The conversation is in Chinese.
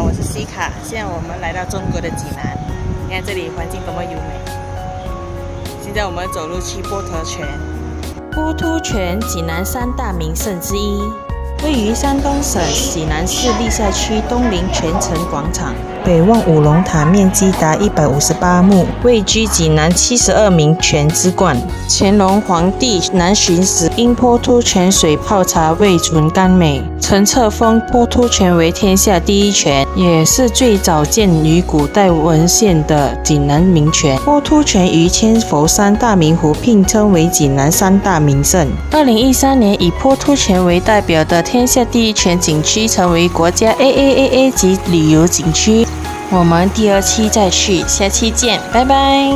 好，我是西卡。现在我们来到中国的济南，你看这里环境多么优美。现在我们走路去波特泉。波突泉，济南三大名胜之一，位于山东省济南市历下区东临泉城广场，北望五龙塔，面积达158亩，位居济南72名泉之冠。乾隆皇帝南巡时，因波突泉水泡茶味醇甘美，曾册封波突泉为天下第一泉，也是最早见于古代文献的济南名泉。波突泉与千佛山、大明湖并称为济南三大名胜。2013年，以波突泉为代表的天下第一泉景区成为国家 AAAA 级旅游景区。我们第2期再去，下期见，拜拜。